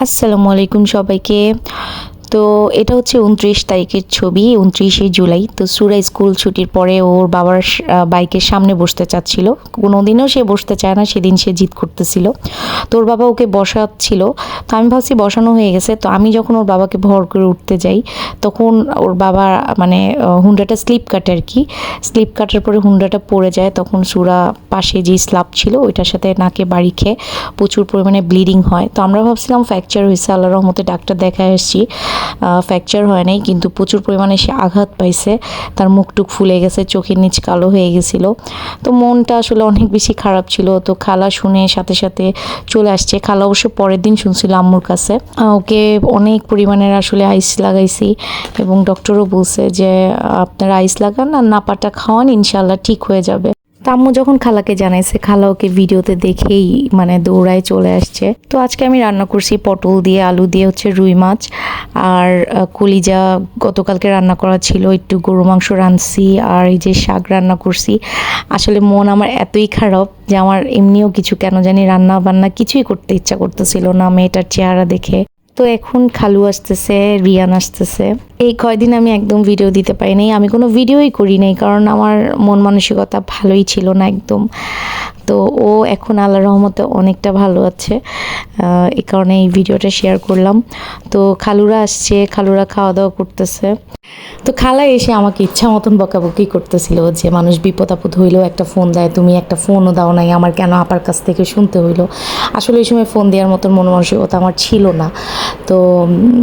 আসসালামু আলাইকুম সবাইকে। তো এটা হচ্ছে ২৯ তারিখের ছবি, ২৯শে জুলাই। তো সুরা স্কুল ছুটির পরে ওর বাবার বাইকের সামনে বসতে চাচ্ছিল। কোনোদিনও সে বসতে চায় না, সেদিন সে জিদ করতেছিল। তো ওর বাবা ওকে বসাচ্ছিল। তো আমি ভাবছি বসানো হয়ে গেছে। তো আমি যখন ওর বাবাকে ভর করে উঠতে যাই, তখন ওর বাবা মানে হুন্ডাটা স্লিপ কাটে আর কি। স্লিপ কাটার পরে হুন্ডাটা পড়ে যায়। তখন সুরা পাশে যে স্ল্যাব ছিল ওইটার সাথে নাকে বাড়ি খেয়ে প্রচুর পরিমাণে ব্লিডিং হয়। তো আমরা ভাবছিলাম ফ্র্যাকচার হয়েছে, আল্লাহর রহমতে ডাক্তার দেখায় আসছি, ফ্র্যাকচার হয় নাই, কিন্তু প্রচুর পরিমাণে সে আঘাত পাইছে। তার মুখটুক ফুলে গেছে, চোখের নিচ কালো হয়ে গেছিলো। তো মনটা আসলে অনেক বেশি খারাপ ছিল। তো খালা শুনে সাথে সাথে চলে আসছে। খালা অবশ্য পরের দিন শুনছিল আম্মুর কাছে। ওকে অনেক পরিমাণের আসলে আইস লাগাইছি, এবং ডক্টরও বলছে যে আপনারা আইস লাগান আর নাপাটা খাওয়ান, ইনশাল্লাহ ঠিক হয়ে যাবে। আম্মু যখন খালাকে জানাইছে, খালা ওকে ভিডিওতে দেখেই মানে দৌড়ায় চলে আসছে। তো আজকে আমি রান্না করছি পটল দিয়ে, আলু দিয়ে হচ্ছে রুই মাছ আর কলিজা গতকালকে রান্না করা ছিল, একটু গরু মাংস রাঁধছি আর এই যে শাক রান্না করছি। আসলে মন আমার এতই খারাপ যে আমার এমনিও কিছু কেন জানি রান্না বান্না কিছুই করতে ইচ্ছা করতেছিল না মেয়েটার চেহারা দেখে। তো এখন খালু আসতেছে, রিয়ান আসতেছে। এই কয়দিন আমি একদম ভিডিও দিতে পারি নাই, আমি কোনো ভিডিওই করি নাই, কারণ আমার মন মানসিকতা ভালোই ছিল না একদম। তো ও এখন আল্লাহর রহমতে অনেকটা ভালো আছে, এই কারণে এই ভিডিওটা শেয়ার করলাম। তো খালুরা আসছে, খালুরা খাওয়া দাওয়া করতেছে। তো খালা এসে আমাকে ইচ্ছা মতন বকাবকি করতেছিল যে মানুষ বিপদ আপদ হইলেও একটা ফোন দেয়, তুমি একটা ফোনও দাও নাই, আমার কেন আপার কাছ থেকে শুনতে হইলো। আসলে এই সময় ফোন দেওয়ার মতন মন মানসিকতা আমার ছিল না। তো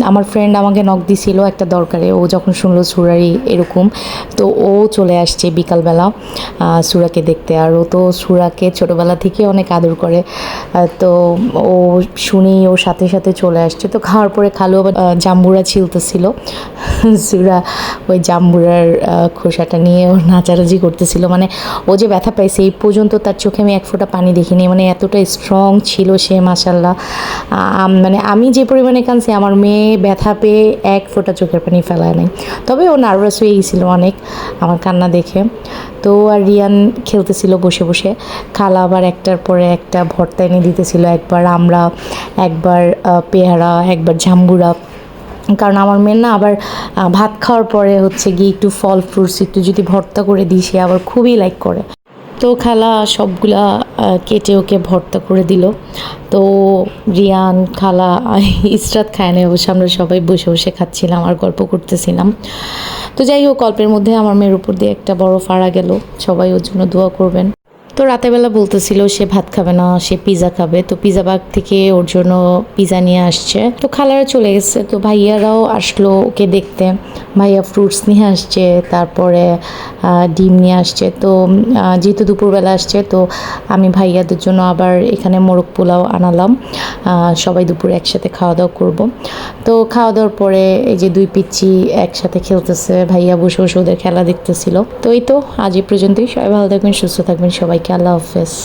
আমার ফ্রেন্ড আমাকে নক দিছিল একটা দরকারে, ও যখন শুনলো সুরারি এরকম, তো ও চলে আসছে বিকালবেলা সুরাকে দেখতে। আর ও তো সুরাকে ছোটোবেলা থেকে অনেক আদর করে। তো ও শুনেই ওর সাথে সাথে চলে আসছে। তো খাওয়ার পরে খালু আবার জাম্বুরা ছিলতেছিল। সুরা ওই জাম্বুরার খোসাটা নিয়ে ও নাচারাজি করতেছিল। মানে ও যে ব্যথা পাইছে এই পর্যন্ত তার চোখে আমি এক ফোঁটা পানি দেখিনি, মানে এতটা স্ট্রং ছিল সে, মাশাল্লাহ। মানে আমি যে পরিমাণে কাঁদছি, আমার মেয়ে ব্যথা পেয়ে এক ফোঁটা চোখের পানি ফেলায় নাই। তবে ও নার্ভাস হয়ে গেছিল অনেক আমার কান্না দেখে। তো আর রিয়ান খেলতেছিল বসে বসে। খালা আবার একটার পরে একটা ভর্তা এনে দিতেছিল, একবার আমরা, একবার পেয়ারা, একবার জাম্বুরা। কারণ আমার মেয়ের না আবার ভাত খাওয়ার পরে হচ্ছে গিয়ে একটু ফল ফ্রুটস একটু যদি ভর্তা করে দিই, সে আবার খুবই লাইক করে। তো খালা সবগুলা কেটে ওকে ভর্তা করে দিল। তো রিয়ান, খালা, ইসরাত খায় না অবশ্য, আমরা সবাই বসে বসে খাচ্ছিলাম আর গল্প করতেছিলাম। তো যাই হোক, গল্পের মধ্যে আমার মেয়ের উপর দিয়ে একটা বড় ফাড়া গেল, সবাই ওর জন্য দোয়া করবেন। তো রাতেরবেলা বলতেছিল সে ভাত খাবে না, সে পিৎজা খাবে। তো পিৎজা বাগ থেকে ওর জন্য পিৎজা নিয়ে আসছে। তো খালারা চলে গেছে, তো ভাইয়ারাও আসলো ওকে দেখতে। ভাইয়া ফ্রুটস নিয়ে আসছে, তারপরে ডিম নিয়ে আসছে। তো যেহেতু দুপুরবেলা আসছে, তো আমি ভাইয়াদের জন্য আবার এখানে মোরগ পোলাও আনালাম। সবাই দুপুরে একসাথে খাওয়া দাওয়া করবো। তো খাওয়া দাওয়ার পরে এই যে দুই পিচ্চি একসাথে খেলতেছে, ভাইয়া বসে বসে ওদের খেলা দেখতেছিল। তো এই তো আজ এই পর্যন্তই। সবাই ভালো থাকবেন, সুস্থ থাকবেন, সবাইকে আল্লাহ হাফেজ।